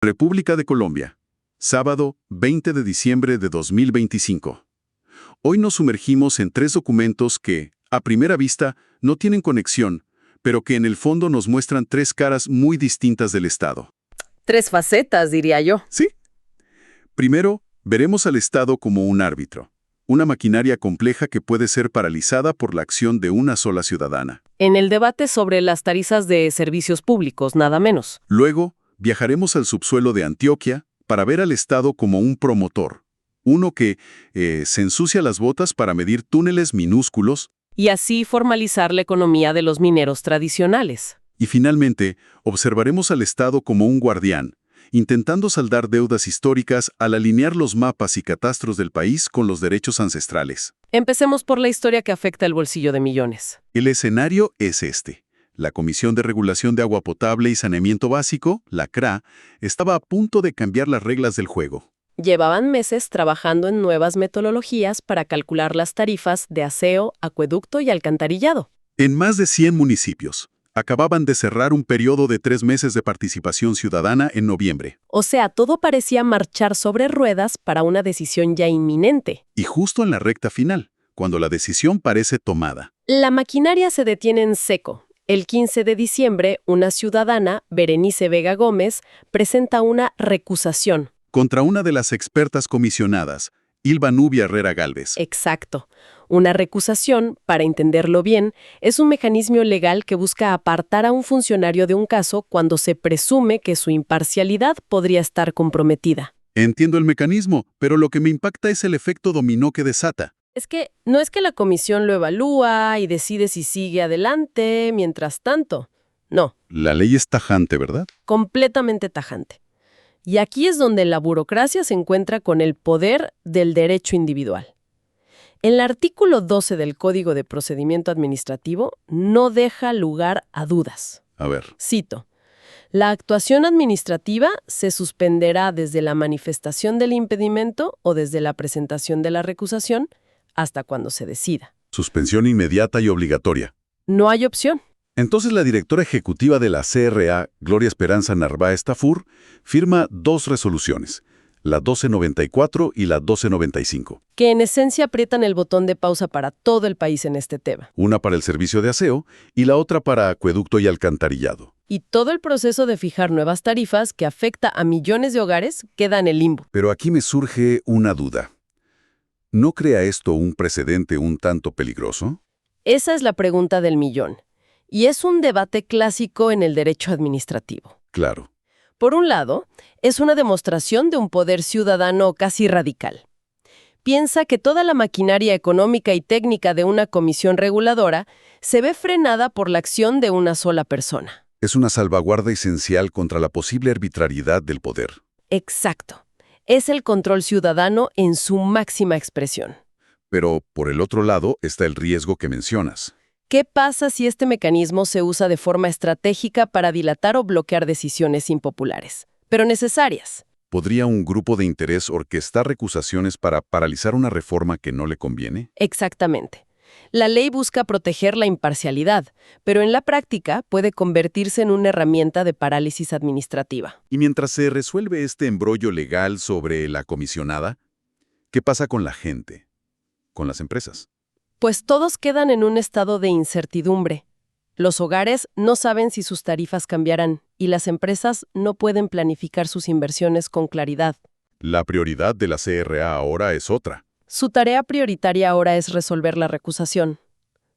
República de Colombia, sábado 20 de diciembre de 2025. Hoy nos sumergimos en tres documentos que, a primera vista, no tienen conexión, pero que en el fondo nos muestran tres caras muy distintas del Estado. Tres facetas, diría yo. ¿Sí? Primero, veremos al Estado como un árbitro, una maquinaria compleja que puede ser paralizada por la acción de una sola ciudadana. En el debate sobre las tarifas de servicios públicos, nada menos. Luego, viajaremos al subsuelo de Antioquia para ver al Estado como un promotor, uno que se ensucia las botas para medir túneles minúsculos. Y así formalizar la economía de los mineros tradicionales. Y finalmente, observaremos al Estado como un guardián, intentando saldar deudas históricas al alinear los mapas y catastros del país con los derechos ancestrales. Empecemos por la historia que afecta el bolsillo de millones. El escenario es este. La Comisión de Regulación de Agua Potable y Saneamiento Básico, la CRA, estaba a punto de cambiar las reglas del juego. Llevaban meses trabajando en nuevas metodologías para calcular las tarifas de aseo, acueducto y alcantarillado. En más de 100 municipios, acababan de cerrar un periodo de 3 meses de participación ciudadana en noviembre. O sea, todo parecía marchar sobre ruedas para una decisión ya inminente. Y justo en la recta final, cuando la decisión parece tomada. La maquinaria se detiene en seco. El 15 de diciembre, una ciudadana, Berenice Vega Gómez, presenta una recusación. Contra una de las expertas comisionadas, Ilva Nubia Herrera Gálvez. Exacto. Una recusación, para entenderlo bien, es un mecanismo legal que busca apartar a un funcionario de un caso cuando se presume que su imparcialidad podría estar comprometida. Entiendo el mecanismo, pero lo que me impacta es el efecto dominó que desata. No es que la comisión lo evalúa y decide si sigue adelante mientras tanto. No. La ley es tajante, ¿verdad? Completamente tajante. Y aquí es donde la burocracia se encuentra con el poder del derecho individual. El artículo 12 del Código de Procedimiento Administrativo no deja lugar a dudas. A ver. Cito: la actuación administrativa se suspenderá desde la manifestación del impedimento o desde la presentación de la recusación hasta cuando se decida. Suspensión inmediata y obligatoria. No hay opción. Entonces la directora ejecutiva de la CRA, Gloria Esperanza Narváez Tafur, firma dos resoluciones, la 1294 y la 1295. Que en esencia aprietan el botón de pausa para todo el país en este tema. Una para el servicio de aseo y la otra para acueducto y alcantarillado. Y todo el proceso de fijar nuevas tarifas que afecta a millones de hogares queda en el limbo. Pero aquí me surge una duda. ¿No crea esto un precedente un tanto peligroso? Esa es la pregunta del millón. Y es un debate clásico en el derecho administrativo. Claro. Por un lado, es una demostración de un poder ciudadano casi radical. Piensa que toda la maquinaria económica y técnica de una comisión reguladora se ve frenada por la acción de una sola persona. Es una salvaguarda esencial contra la posible arbitrariedad del poder. Exacto. Es el control ciudadano en su máxima expresión. Pero, por el otro lado, está el riesgo que mencionas. ¿Qué pasa si este mecanismo se usa de forma estratégica para dilatar o bloquear decisiones impopulares, pero necesarias? ¿Podría un grupo de interés orquestar recusaciones para paralizar una reforma que no le conviene? Exactamente. La ley busca proteger la imparcialidad, pero en la práctica puede convertirse en una herramienta de parálisis administrativa. Y mientras se resuelve este embrollo legal sobre la comisionada, ¿qué pasa con la gente? ¿Con las empresas? Pues todos quedan en un estado de incertidumbre. Los hogares no saben si sus tarifas cambiarán y las empresas no pueden planificar sus inversiones con claridad. La prioridad de la CRA ahora es otra. Su tarea prioritaria ahora es resolver la recusación.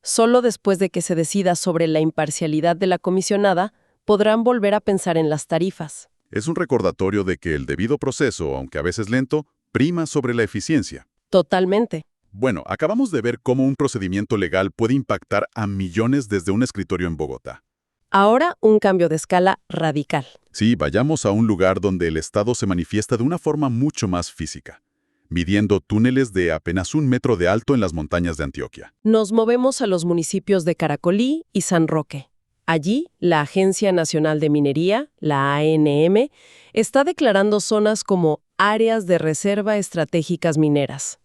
Solo después de que se decida sobre la imparcialidad de la comisionada, podrán volver a pensar en las tarifas. Es un recordatorio de que el debido proceso, aunque a veces lento, prima sobre la eficiencia. Totalmente. Bueno, acabamos de ver cómo un procedimiento legal puede impactar a millones desde un escritorio en Bogotá. Ahora un cambio de escala radical. Sí, vayamos a un lugar donde el Estado se manifiesta de una forma mucho más física, midiendo túneles de apenas 1 metro de alto en las montañas de Antioquia. Nos movemos a los municipios de Caracolí y San Roque. Allí, la Agencia Nacional de Minería, la ANM, está declarando zonas como áreas de reserva estratégicas mineras.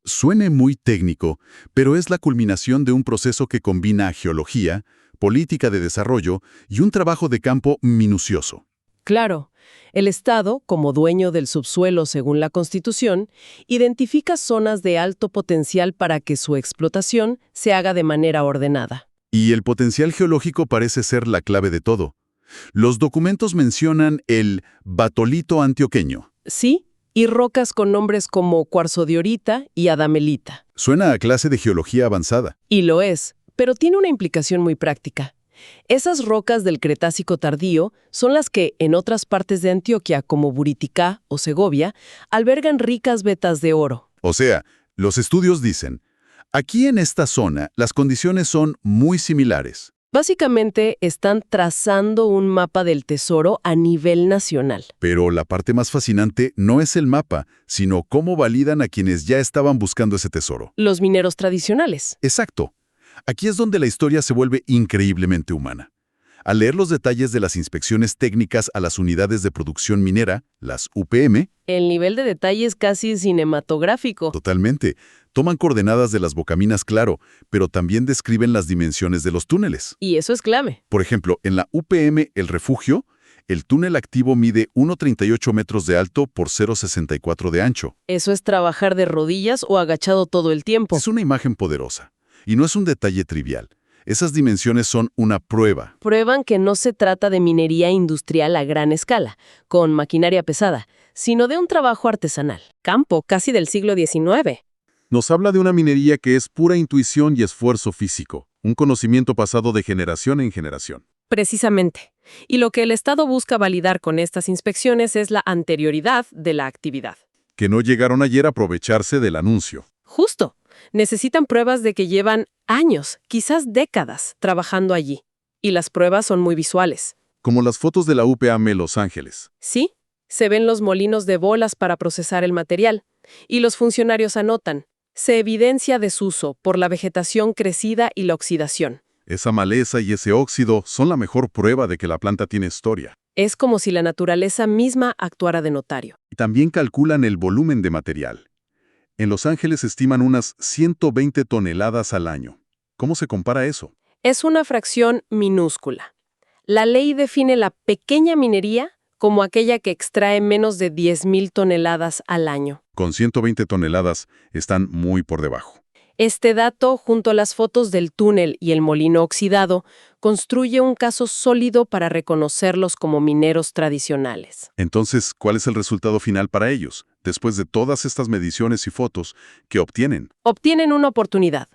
Suene muy técnico, pero es la culminación de un proceso que combina geología, política de desarrollo y un trabajo de campo minucioso. Claro, El Estado, como dueño del subsuelo según la Constitución, identifica zonas de alto potencial para que su explotación se haga de manera ordenada. Y el potencial geológico parece ser la clave de todo. Los documentos mencionan el batolito antioqueño. Sí, y rocas con nombres como cuarzodiorita y adamelita. Suena a clase de geología avanzada. Y lo es, pero tiene una implicación muy práctica. Esas rocas del Cretácico tardío son las que, en otras partes de Antioquia, como Buriticá o Segovia, albergan ricas vetas de oro. O sea, los estudios dicen, aquí en esta zona las condiciones son muy similares. Básicamente, están trazando un mapa del tesoro a nivel nacional. Pero la parte más fascinante no es el mapa, sino cómo validan a quienes ya estaban buscando ese tesoro. Los mineros tradicionales. Exacto. Aquí es donde la historia se vuelve increíblemente humana. Al leer los detalles de las inspecciones técnicas a las unidades de producción minera, las UPM, El nivel de detalle es casi cinematográfico. totalmente, toman coordenadas de las bocaminas, claro, pero también describen las dimensiones de los túneles. Y eso es clave. Por ejemplo, en la UPM El Refugio, el túnel activo mide 1,38 metros de alto por 0,64 de ancho. Eso es trabajar de rodillas o agachado todo el tiempo. Es una imagen poderosa. Y no es un detalle trivial. Esas dimensiones son una prueba. Prueban que no se trata de minería industrial a gran escala, con maquinaria pesada, sino de un trabajo artesanal. Campo casi del siglo XIX. Nos habla de una minería que es pura intuición y esfuerzo físico, un conocimiento pasado de generación en generación. Precisamente. Y lo que el Estado busca validar con estas inspecciones es la anterioridad de la actividad. Que no llegaron ayer a aprovecharse del anuncio. Justo. Necesitan pruebas de que llevan años, quizás décadas, trabajando allí. Y las pruebas son muy visuales. Como las fotos de la UPM Los Ángeles. Sí, se ven los molinos de bolas para procesar el material. Y los funcionarios anotan. Se evidencia desuso por la vegetación crecida y la oxidación. Esa maleza y ese óxido son la mejor prueba de que la planta tiene historia. Es como si la naturaleza misma actuara de notario. Y también calculan el volumen de material. En Los Ángeles estiman unas 120 toneladas al año. ¿Cómo se compara eso? Es una fracción minúscula. La ley define la pequeña minería como aquella que extrae menos de 10,000 toneladas al año. Con 120 toneladas están muy por debajo. Este dato, junto a las fotos del túnel y el molino oxidado, construye un caso sólido para reconocerlos como mineros tradicionales. Entonces, ¿cuál es el resultado final para ellos, después de todas estas mediciones y fotos que obtienen? Obtienen una oportunidad.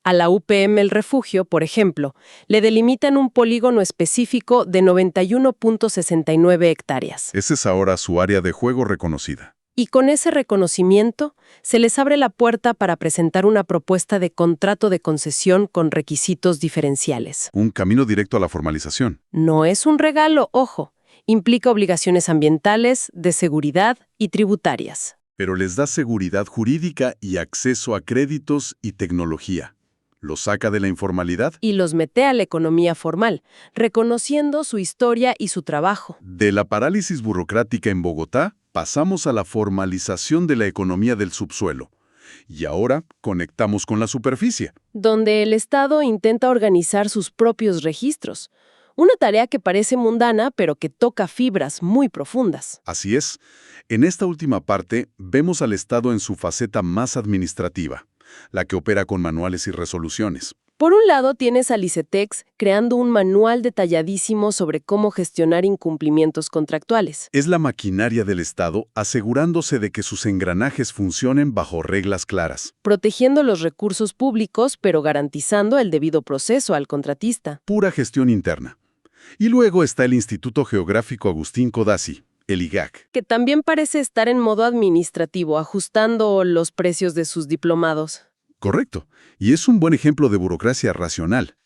A la UPM El Refugio, por ejemplo, le delimitan un polígono específico de 91.69 hectáreas. Esa es ahora su área de juego reconocida. Y con ese reconocimiento, se les abre la puerta para presentar una propuesta de contrato de concesión con requisitos diferenciales. Un camino directo a la formalización. No es un regalo, ojo. Implica obligaciones ambientales, de seguridad y tributarias. Pero les da seguridad jurídica y acceso a créditos y tecnología. ¿Los saca de la informalidad? Y los mete a la economía formal, reconociendo su historia y su trabajo. De la parálisis burocrática en Bogotá, pasamos a la formalización de la economía del subsuelo. Y ahora conectamos con la superficie. Donde el Estado intenta organizar sus propios registros. Una tarea que parece mundana, pero que toca fibras muy profundas. Así es. En esta última parte, vemos al Estado en su faceta más administrativa, la que opera con manuales y resoluciones. Por un lado, tienes a Licetex creando un manual detalladísimo sobre cómo gestionar incumplimientos contractuales. Es la maquinaria del Estado asegurándose de que sus engranajes funcionen bajo reglas claras. Protegiendo los recursos públicos, pero garantizando el debido proceso al contratista. Pura gestión interna. Y luego está el Instituto Geográfico Agustín Codazzi, el IGAC. Que también parece estar en modo administrativo, ajustando los precios de sus diplomados. Correcto. Y es un buen ejemplo de burocracia racional.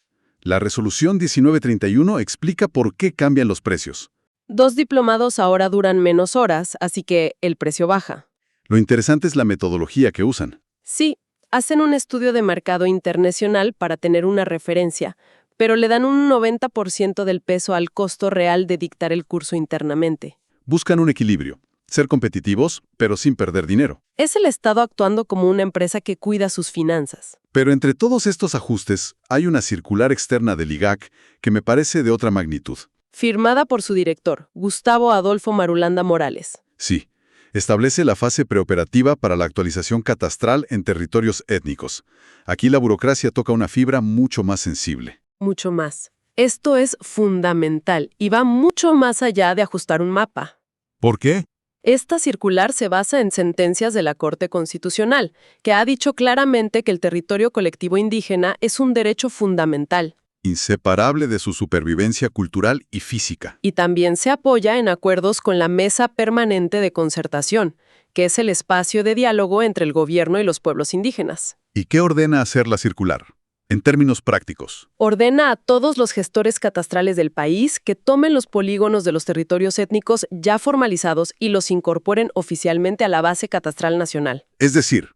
La resolución 1931 explica por qué cambian los precios. 2 diplomados ahora duran menos horas, así que el precio baja. Lo interesante es la metodología que usan. Sí, hacen un estudio de mercado internacional para tener una referencia, pero le dan un 90% del peso al costo real de dictar el curso internamente. Buscan un equilibrio. Ser competitivos, pero sin perder dinero. Es el Estado actuando como una empresa que cuida sus finanzas. Pero entre todos estos ajustes, hay una circular externa del IGAC que me parece de otra magnitud. firmada por su director, Gustavo Adolfo Marulanda Morales. Sí, establece la fase preoperativa para la actualización catastral en territorios étnicos. Aquí la burocracia toca una fibra mucho más sensible. Mucho más. Esto es fundamental y va mucho más allá de ajustar un mapa. ¿Por qué? Esta circular se basa en sentencias de la Corte Constitucional, que ha dicho claramente que el territorio colectivo indígena es un derecho fundamental. Inseparable de su supervivencia cultural y física. Y también se apoya en acuerdos con la Mesa Permanente de Concertación, que es el espacio de diálogo entre el gobierno y los pueblos indígenas. ¿Y qué ordena hacer la circular? En términos prácticos. Ordena a todos los gestores catastrales del país que tomen los polígonos de los territorios étnicos ya formalizados y los incorporen oficialmente a la base catastral nacional. Es decir,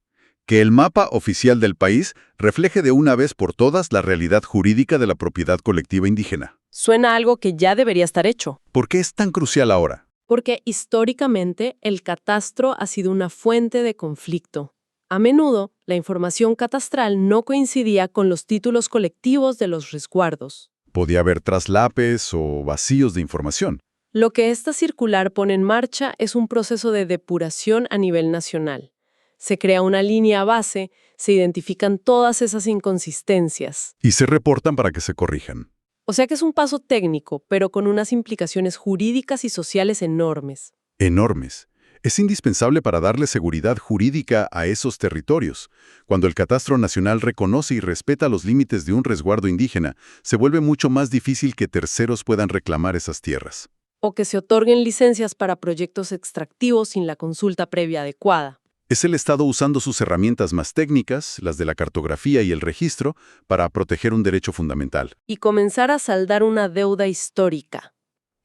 que el mapa oficial del país refleje de una vez por todas la realidad jurídica de la propiedad colectiva indígena. Suena a algo que ya debería estar hecho. ¿Por qué es tan crucial ahora? Porque históricamente el catastro ha sido una fuente de conflicto. A menudo, la información catastral no coincidía con los títulos colectivos de los resguardos. Podía haber traslapes o vacíos de información. Lo que esta circular pone en marcha es un proceso de depuración a nivel nacional. Se crea una línea base, se identifican todas esas inconsistencias. Y se reportan para que se corrijan. O sea que es un paso técnico, pero con unas implicaciones jurídicas y sociales enormes. Enormes. Es indispensable para darle seguridad jurídica a esos territorios. Cuando el Catastro Nacional reconoce y respeta los límites de un resguardo indígena, se vuelve mucho más difícil que terceros puedan reclamar esas tierras. O que se otorguen licencias para proyectos extractivos sin la consulta previa adecuada. Es el Estado usando sus herramientas más técnicas, las de la cartografía y el registro, para proteger un derecho fundamental. Y comenzar a saldar una deuda histórica.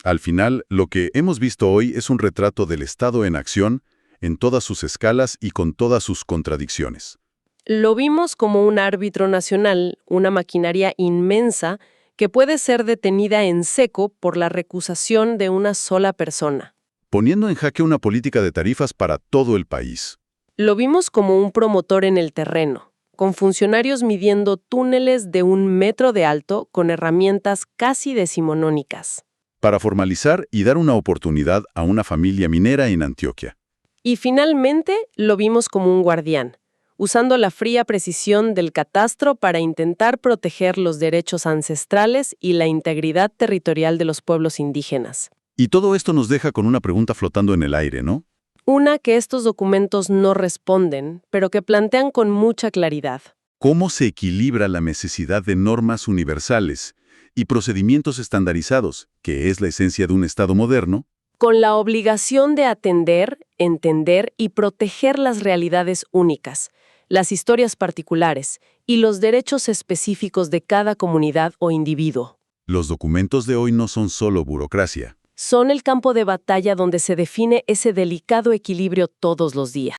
Al final, lo que hemos visto hoy es un retrato del Estado en acción, en todas sus escalas y con todas sus contradicciones. Lo vimos como un árbitro nacional, una maquinaria inmensa que puede ser detenida en seco por la recusación de una sola persona. Poniendo en jaque una política de tarifas para todo el país. Lo vimos como un promotor en el terreno, con funcionarios midiendo túneles de 1 metro de alto con herramientas casi decimonónicas. Para formalizar y dar una oportunidad a una familia minera en Antioquia. Y finalmente lo vimos como un guardián, usando la fría precisión del catastro para intentar proteger los derechos ancestrales y la integridad territorial de los pueblos indígenas. Y todo esto nos deja con una pregunta flotando en el aire, ¿no? Una que estos documentos no responden, pero que plantean con mucha claridad. ¿Cómo se equilibra la necesidad de normas universales y procedimientos estandarizados, que es la esencia de un Estado moderno, con la obligación de atender, entender y proteger las realidades únicas, las historias particulares y los derechos específicos de cada comunidad o individuo? Los documentos de hoy no son solo burocracia. Son el campo de batalla donde se define ese delicado equilibrio todos los días.